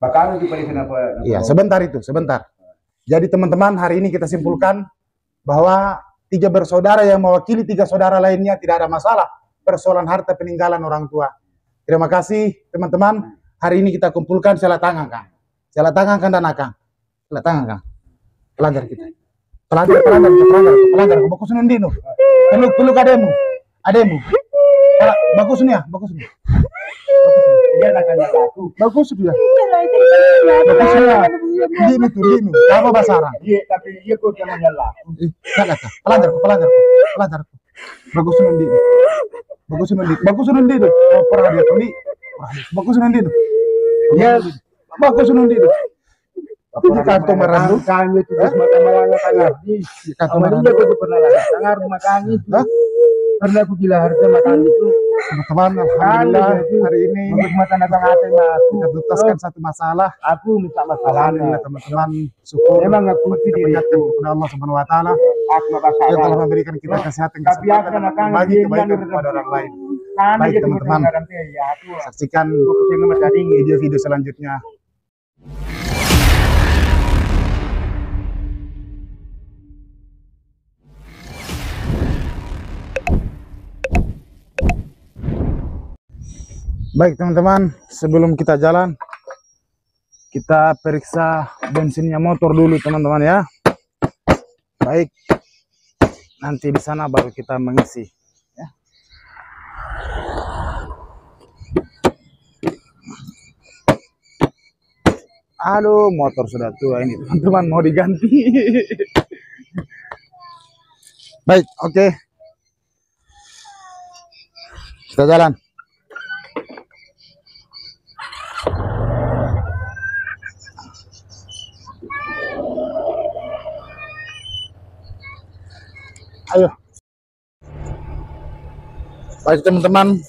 Bakal itu pada kenapa? Iya, sebentar itu, sebentar. Jadi teman-teman, hari ini kita simpulkan bahwa 3 bersaudara yang mewakili 3 saudara lainnya tidak ada masalah persoalan harta peninggalan orang tua. Terima kasih teman-teman. Hari ini kita kumpulkan sela tangan, Kang. Sela tangan kan dan Kang. Sela tangan, Kang. Pelanggar kita. Pelanggar. Bagus nundino. Peluk ademu. Bagus nih ya, bagus nih. Dia nakanya aku. Bagus dia. Bagus ya. Dino. Apa basarang? Iya, tapi dia kok yang menyala. Pelanggar. Bagus nundino. Oh, pernah dia tadi. Bagus nundino. Iya, bagus nundino. Ini kantong merandu. Kami itu semata malangnya tangar. Kantong merandu. Dia kok pernah lah. Tangar rumah kami itu. Karena aku gila harga makan itu. Teman-teman, alhamdulillah hari ini untuk mata abang ate kita tuntaskan satu masalah. Aku minta masalah. Alhamdulillah teman-teman, syukur. Memang aku tidak kepada Allah Subhanahu Wa Taala aku masalah. yang telah memberikan kita kesehatan, Tapi kesempatan akan dan berbagi kebaikan kepada orang lain. Baik teman-teman, saksikan video-video selanjutnya. Baik teman-teman, sebelum kita jalan, kita periksa bensinnya motor dulu teman-teman ya. Baik, nanti di sana baru kita mengisi. Ya. Aduh, motor sudah tua ini teman-teman, mau diganti. Baik, oke. Kita jalan. Ayo. Baik teman-teman,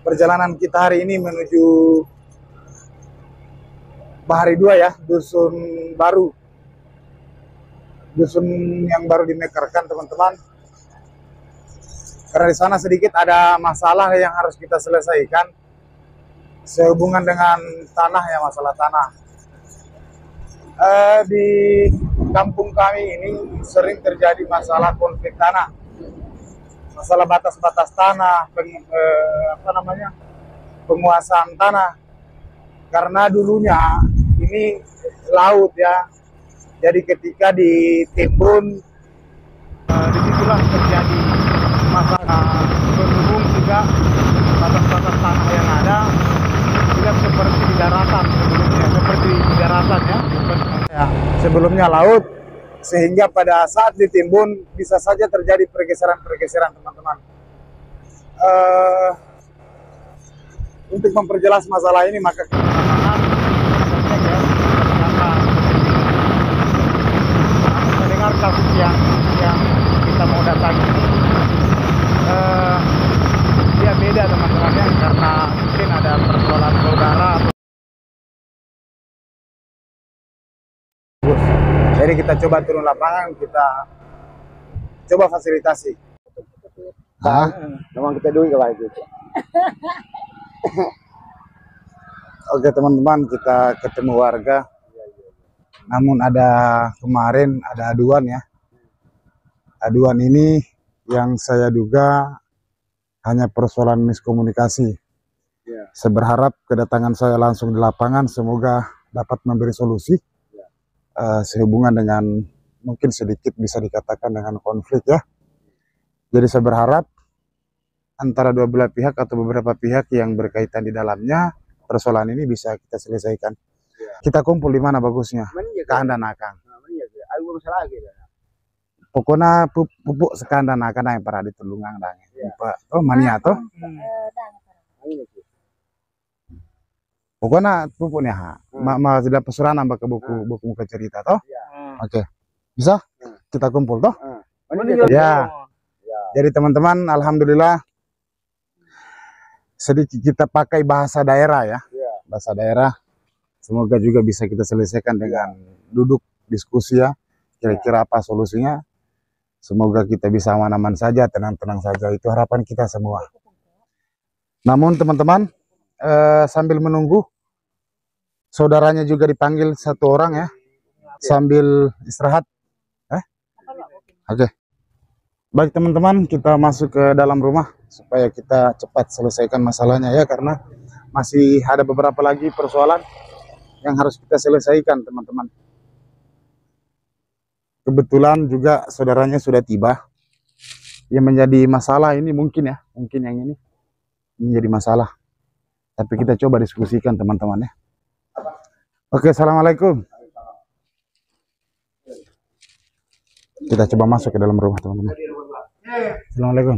perjalanan kita hari ini menuju Bahari 2 ya, dusun baru. Dusun yang baru dimekarkan teman-teman. Karena di sana sedikit ada masalah yang harus kita selesaikan sehubungan dengan tanah ya, masalah tanah. Di kampung kami ini sering terjadi masalah konflik tanah, masalah batas-batas tanah, penguasaan tanah. Karena dulunya ini laut ya, jadi ketika ditimbun, disitulah terjadi masalah berhubung juga batas-batas tanah yang ada tidak seperti di daratan sebelumnya, sebelumnya laut, sehingga pada saat ditimbun bisa saja terjadi pergeseran teman-teman. Untuk memperjelas masalah ini maka mendengar kasus yang kita mau datangi ini, dia beda teman-temannya, karena mungkin ada persoalan saudara. Jadi kita coba turun lapangan, kita coba fasilitasi. Memang kita duit kalau itu. Oke teman-teman, kita ketemu warga. Namun kemarin ada aduan ya. Aduan ini yang saya duga hanya persoalan miskomunikasi. Saya berharap kedatangan saya langsung di lapangan semoga dapat memberi solusi. Sehubungan dengan mungkin sedikit bisa dikatakan dengan konflik ya. Jadi saya berharap antara dua belah pihak atau beberapa pihak yang berkaitan di dalamnya persoalan ini bisa kita selesaikan. Kita kumpul di mana bagusnya? Kang dan Akang. Pokoknya pupuk sekan dan Akang yang pernah ditulungang dan. Oh mania toh? Pokoknya pupuknya sudah pesuran nambah ke buku cerita toh. Oke. Bisa kita kumpul toh. Ya. Jadi teman-teman, alhamdulillah sedikit kita pakai bahasa daerah ya. Bahasa daerah. Semoga juga bisa kita selesaikan dengan duduk diskusi ya. Kira-kira apa solusinya. Semoga kita bisa aman-aman saja, tenang-tenang saja. Itu harapan kita semua. Namun teman-teman, sambil menunggu, saudaranya juga dipanggil satu orang ya, sambil istirahat. Oke. Baik teman-teman, kita masuk ke dalam rumah supaya kita cepat selesaikan masalahnya ya, karena masih ada beberapa lagi persoalan yang harus kita selesaikan teman-teman. Kebetulan juga saudaranya sudah tiba. Yang menjadi masalah ini mungkin yang ini menjadi masalah. Tapi kita coba diskusikan teman-teman ya. Oke, assalamualaikum. Kita coba masuk ke dalam rumah teman-teman. Assalamualaikum.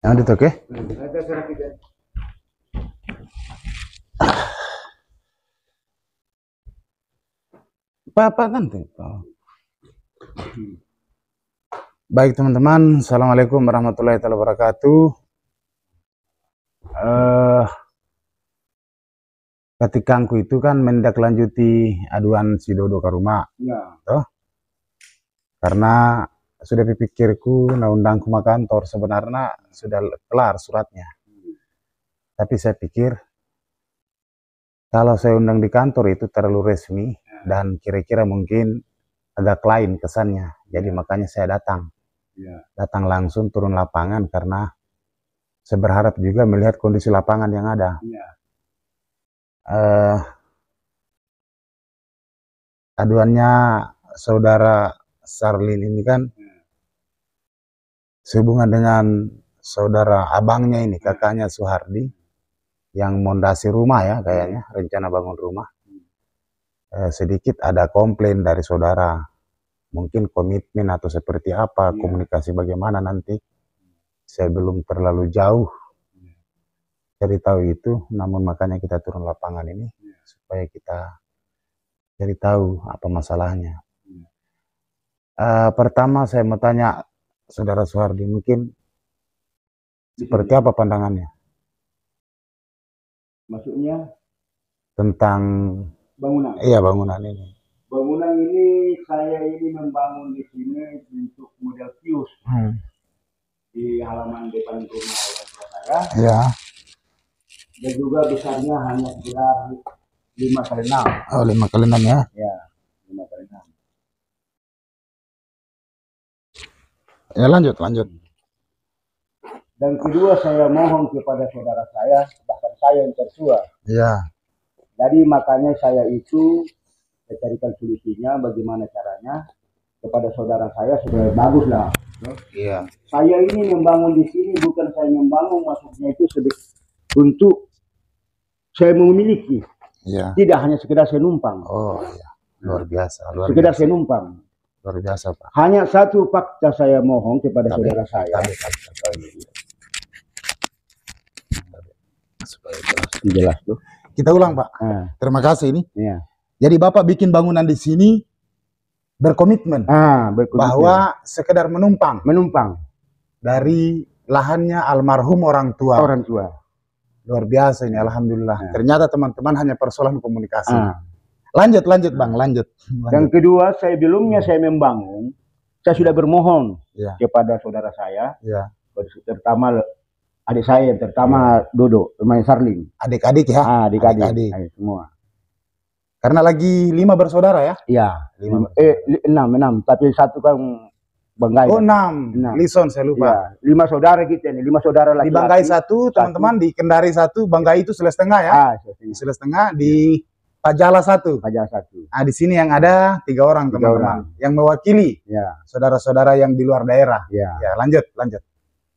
Yang itu oke? Apa nanti? Baik teman-teman, assalamualaikum warahmatullahi wabarakatuh. Ketikangku itu kan menindaklanjuti aduan si Dodo ke rumah, toh? Karena sudah dipikirku, undang-undang ke kantor sebenarnya sudah kelar suratnya. Tapi saya pikir kalau saya undang di kantor itu terlalu resmi dan kira-kira mungkin agak lain kesannya. Jadi makanya saya datang langsung turun lapangan karena saya berharap juga melihat kondisi lapangan yang ada. Aduannya saudara Sarlin ini kan sehubungan dengan saudara abangnya ini, kakaknya Suhardi, yang mondasi rumah ya kayaknya, rencana bangun rumah. Sedikit ada komplain dari saudara, mungkin komitmen atau seperti apa, komunikasi bagaimana nanti. Saya belum terlalu jauh cari tahu itu, namun makanya kita turun lapangan ini supaya kita cari tahu apa masalahnya. Pertama saya mau tanya saudara Suhardi, mungkin seperti apa pandangannya? Maksudnya Tentang bangunan. Iya, bangunan ini. Bangunan ini saya ini membangun di sini bentuk model kios di halaman depan rumah orang tua saya. Ya. Dan juga besarnya hanya sekitar 5x6. Oh, 5x6 ya? Ya, 5x6. Ya, lanjut. Dan kedua, saya mohon kepada saudara saya, bahkan saya yang tertua. Ya. Jadi makanya saya itu carikan solusinya, bagaimana caranya kepada saudara saya sudah bagus lah. Iya. Saya ini membangun di sini bukan saya membangun, maksudnya itu untuk saya memiliki. Iya. Tidak hanya sekedar saya numpang. Oh iya, luar biasa. Sekedar saya numpang. Luar biasa Pak. Hanya satu fakta saya mohon kepada saudara saya. Jelas tuh. Kita ulang Pak. Terima kasih ini. Iya. Jadi Bapak bikin bangunan di sini berkomitmen, bahwa sekedar menumpang dari lahannya almarhum orang tua. Luar biasa ini, alhamdulillah. Ternyata teman-teman hanya persoalan komunikasi. Lanjut Bang, lanjut. Yang kedua, sebelumnya saya membangun, saya sudah bermohon kepada saudara saya, terutama adik saya, terutama Dodo, main Sarling. Adik-adik ya? Adik-adik semua. Karena lagi 5 bersaudara ya? Iya. 6, tapi satu kan Banggai. Oh 6, Lison saya lupa. Ya, 5 saudara kita nih, 5 saudara laki-laki. Di Banggai 1, teman-teman, di Kendari 1, Banggai itu setengah ya? Setengah, di Pajala 1. Nah, di sini yang ada 3 orang teman-teman, yang mewakili saudara-saudara yang di luar daerah. Ya, lanjut.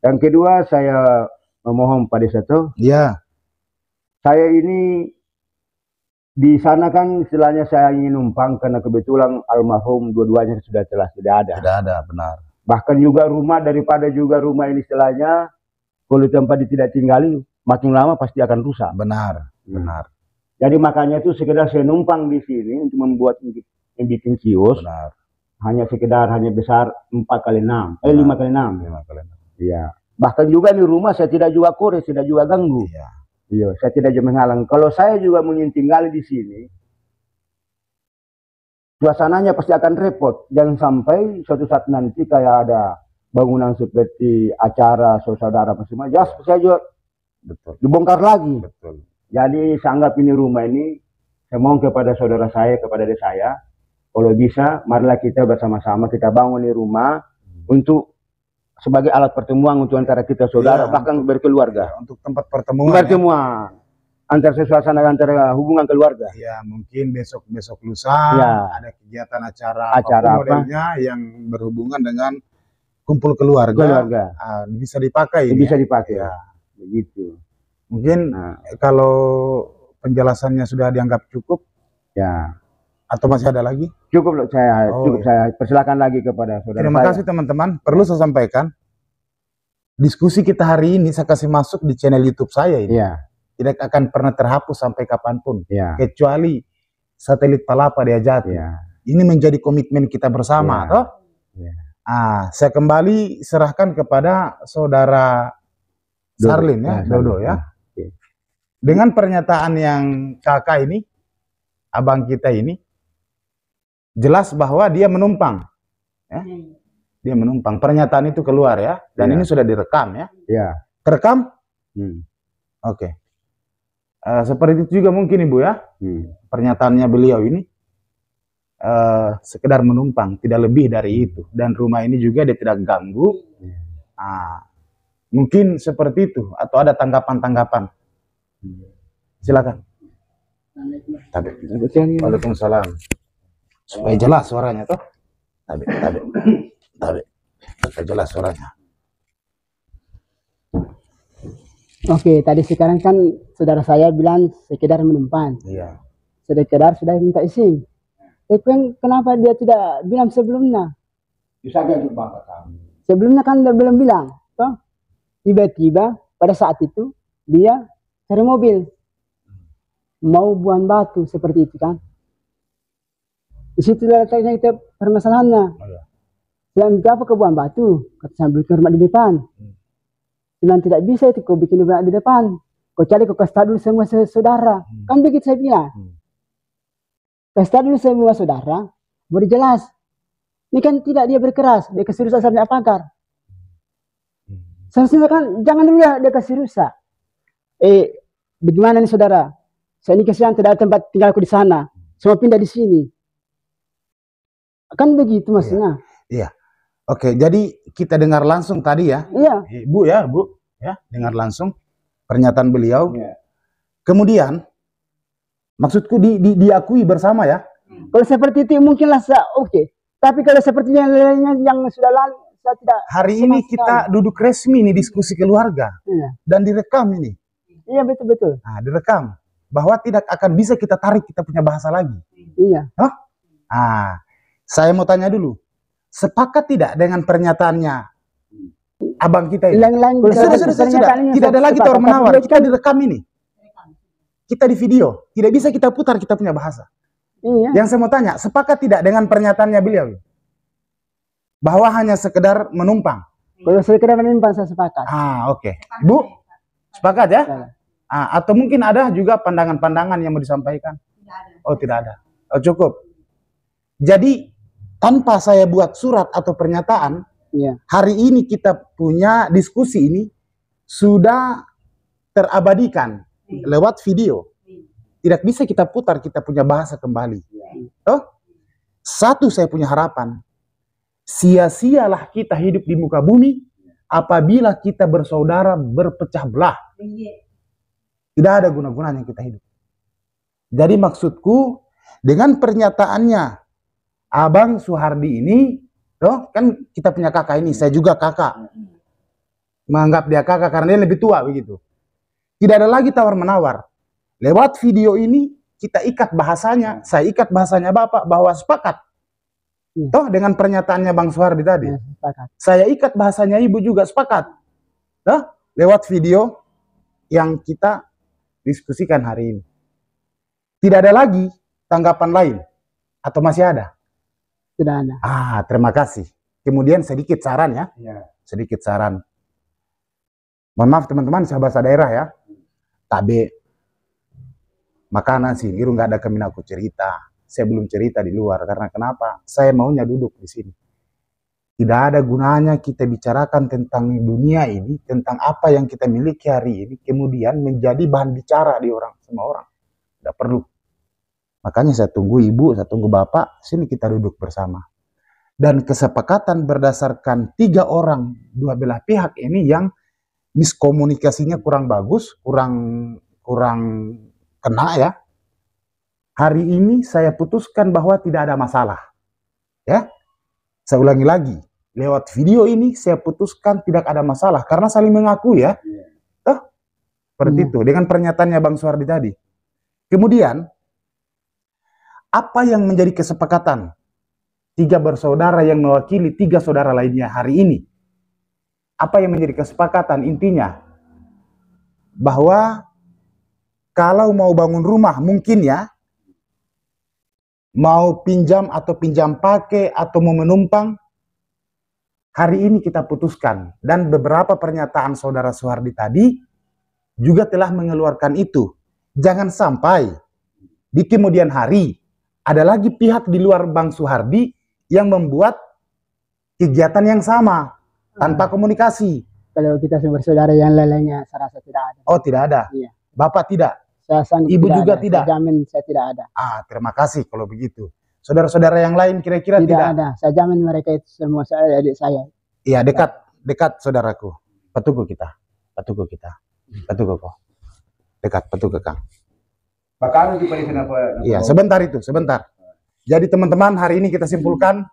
Yang kedua, saya memohon pada satu. Iya. Saya ini di sana kan istilahnya saya ingin numpang karena kebetulan almarhum dua-duanya sudah tidak ada. Tidak ada, benar. Bahkan juga rumah daripada juga rumah ini istilahnya kalau tempat tidak tinggali makin lama pasti akan rusak. Benar. Jadi makanya itu sekedar saya numpang di sini untuk membuat bikin kios. Benar. Hanya besar 4x6, 5x6. Iya. Bahkan juga di rumah saya tidak juga kores, tidak juga ganggu. Iya, saya tidak juga menghalang. Kalau saya juga ingin tinggal di sini, suasananya pasti akan repot. Jangan sampai suatu saat nanti kayak ada bangunan seperti acara saudara masing-masing, ya saya juga Betul. dibongkar lagi. Betul. Jadi saya anggap ini rumah ini, saya mohon kepada saudara saya, kepada adik saya, kalau bisa, marilah kita bersama-sama kita bangun di rumah untuk sebagai alat pertemuan untuk antara kita saudara, bahkan berkeluarga. Untuk tempat pertemuan. Pertemuan antar suasana antara hubungan keluarga. Ya, mungkin besok lusa ada kegiatan acara modelnya yang berhubungan dengan kumpul keluarga. Bisa dipakai. Bisa dipakai. Ya, begitu. Mungkin kalau penjelasannya sudah dianggap cukup, ya. Atau masih ada lagi? Cukup loh saya, saya persilakan lagi kepada saudara. Terima kasih teman-teman. Perlu saya sampaikan, diskusi kita hari ini saya kasih masuk di channel YouTube saya ini. Tidak akan pernah terhapus sampai kapanpun, kecuali satelit Palapa dia jatuh. Ini menjadi komitmen kita bersama, toh? Saya kembali serahkan kepada saudara Sarlin ya, Dodo ya. Dengan pernyataan yang kakak ini, abang kita ini, jelas bahwa dia menumpang, ya. Dia menumpang. Pernyataan itu keluar ya, dan ini sudah direkam ya. Terekam? Oke. Seperti itu juga mungkin Ibu ya. Pernyataannya beliau ini sekedar menumpang, tidak lebih dari itu. Dan rumah ini juga dia tidak ganggu. Mungkin seperti itu, atau ada tanggapan-tanggapan. Silakan. Waalaikumsalam. Supaya jelas suaranya toh. Supaya jelas suaranya. Oke, tadi sekarang kan saudara saya bilang sekedar menumpang. Sekedar sudah minta izin. Tapi kenapa dia tidak bilang sebelumnya? Sebelumnya kan dia belum bilang, toh. Tiba-tiba pada saat itu dia cari mobil, mau buang batu seperti itu kan. Di situ letaknya kita permasalahannya. Bilang apa ke buang batu? Kata sambil ke rumah di depan. Bilang tidak bisa itu kau bikin di depan. Kau cari kau kasih dulu semua saudara. Kan begitu saya bilang. Kasih dulu semua saudara, baru jelas. Ini kan tidak dia berkeras, dia kasih rusak sampai pagar. Seharusnya kan jangan dulu dia kasih rusak. Bagaimana nih saudara? Saya ini kesian tidak ada tempat tinggalku di sana. Semua pindah di sini. Kan begitu maksudnya. Iya. Oke, jadi kita dengar langsung tadi ya. Bu ya, dengar langsung pernyataan beliau. Kemudian maksudku diakui bersama ya. Kalau seperti itu mungkinlah oke. Tapi kalau seperti yang lainnya yang sudah lalu, saya tidak. Hari ini kita duduk resmi nih diskusi keluarga. Dan direkam ini. Iya, betul. Nah, direkam bahwa tidak akan bisa kita tarik kita punya bahasa lagi. Iya. Saya mau tanya dulu. Sepakat tidak dengan pernyataannya abang kita ini? Sudah. Tidak ada lagi tawar menawar. Kita direkam ini. Kita di video. Tidak bisa kita putar kita punya bahasa. Yang saya mau tanya, sepakat tidak dengan pernyataannya beliau? Bahwa hanya sekedar menumpang. Kalau sekedar menumpang saya sepakat. Oke. Bu, sepakat ya? Atau mungkin ada juga pandangan-pandangan yang mau disampaikan? Tidak ada. Cukup. Jadi tanpa saya buat surat atau pernyataan, hari ini kita punya diskusi ini sudah terabadikan lewat video. Tidak bisa kita putar kita punya bahasa kembali. Satu saya punya harapan, sia-sialah kita hidup di muka bumi apabila kita bersaudara berpecah belah. Tidak ada guna-gunanya kita hidup. Jadi maksudku dengan pernyataannya Abang Suhardi ini, kan kita punya kakak ini, saya juga kakak. Menganggap dia kakak karena dia lebih tua begitu. Tidak ada lagi tawar-menawar. Lewat video ini kita ikat bahasanya, saya ikat bahasanya Bapak bahwa sepakat. Dengan pernyataannya Bang Suhardi tadi. Saya ikat bahasanya Ibu juga sepakat. Lewat video yang kita diskusikan hari ini. Tidak ada lagi tanggapan lain atau masih ada? Tidak ada. Terima kasih. Kemudian sedikit saran ya. Sedikit saran. Mohon maaf teman-teman, saya bahasa daerah ya. Tabe makanan sih, iru nggak ada kemin aku cerita. Saya belum cerita di luar karena kenapa? Saya maunya duduk di sini. Tidak ada gunanya kita bicarakan tentang dunia ini, tentang apa yang kita miliki hari ini, kemudian menjadi bahan bicara di orang, semua orang. Tidak perlu. Makanya saya tunggu ibu, saya tunggu bapak, sini kita duduk bersama. Dan kesepakatan berdasarkan 3 orang, dua belah pihak ini yang miskomunikasinya kurang bagus, kurang kena ya. Hari ini saya putuskan bahwa tidak ada masalah. Ya. Saya ulangi lagi, lewat video ini saya putuskan tidak ada masalah karena saling mengaku ya. Seperti itu dengan pernyataannya Bang Suhardi tadi. Kemudian apa yang menjadi kesepakatan 3 bersaudara yang mewakili 3 saudara lainnya hari ini? Apa yang menjadi kesepakatan intinya? Bahwa kalau mau bangun rumah mungkin ya, mau pinjam atau pinjam pakai atau mau menumpang, hari ini kita putuskan. Dan beberapa pernyataan saudara Suhardi tadi juga telah mengeluarkan itu. Jangan sampai di kemudian hari ada lagi pihak di luar Bang Suhardi yang membuat kegiatan yang sama tanpa komunikasi. Kalau kita bersaudara yang lainnya saya rasa tidak ada. Oh, tidak ada. Iya. Bapak tidak. Ibu juga tidak. Saya jamin saya tidak ada. Terima kasih kalau begitu. Saudara-saudara yang lain kira-kira tidak ada. Saya jamin mereka itu semua adik saya. Iya, dekat saudaraku. Petugu kita. Petugu kok. Dekat petugu Kang. Bakal di kenapa? Iya, sebentar. Jadi teman-teman, hari ini kita simpulkan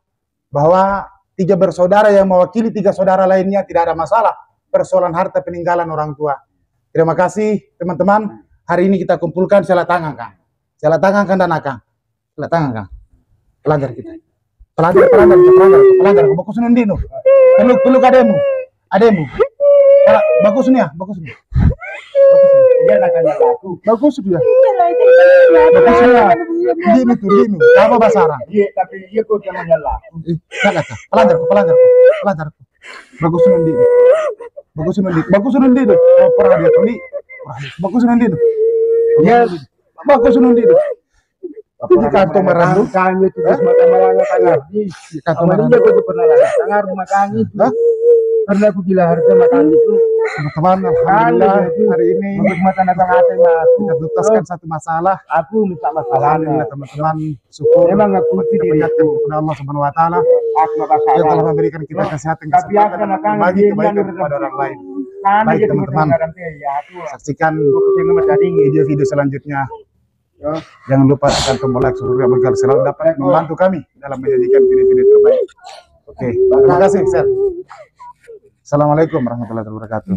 bahwa 3 bersaudara yang mewakili 3 saudara lainnya tidak ada masalah persoalan harta peninggalan orang tua. Terima kasih teman-teman. Hari ini kita kumpulkan sela tangan Kang. Sela tangan Kang dan Akang. Sela tangan Kang. Pelanggar kita. Pelanggar. Bagus nundi nu. Peluk ademu. Bagus nih ya. Dia nakanya aku. Bagus dia. Dinu. Apa basara? Iya, tapi dia kok yang menyala. Pelanggar. Bagus nundi. Oh, pernah dia tuh. Bagus nundi. Iya, bagus nundi. Di kantong merandu. Kami itu semata malangnya tangar. Di kantong merandu. Dia kok pernah lah. Tangar rumah kami itu. Karena aku gila harga makan itu. Teman-teman, alhamdulillah hari ini untuk mata abang ate kita tuntaskan satu masalah. Aku minta masalah. Alhamdulillah teman-teman, syukur memang aku tidak kepada Allah Subhanahu wa taala aku masalah yang telah memberikan kita kesehatan tapi kesempatan akan berbagi kebaikan kepada orang lain. Baik teman-teman, saksikan video-video selanjutnya. Jangan lupa tekan tombol like supaya agar selalu dapat membantu kami dalam menyajikan video-video terbaik. Oke, terima kasih, Sir. Assalamualaikum warahmatullahi wabarakatuh.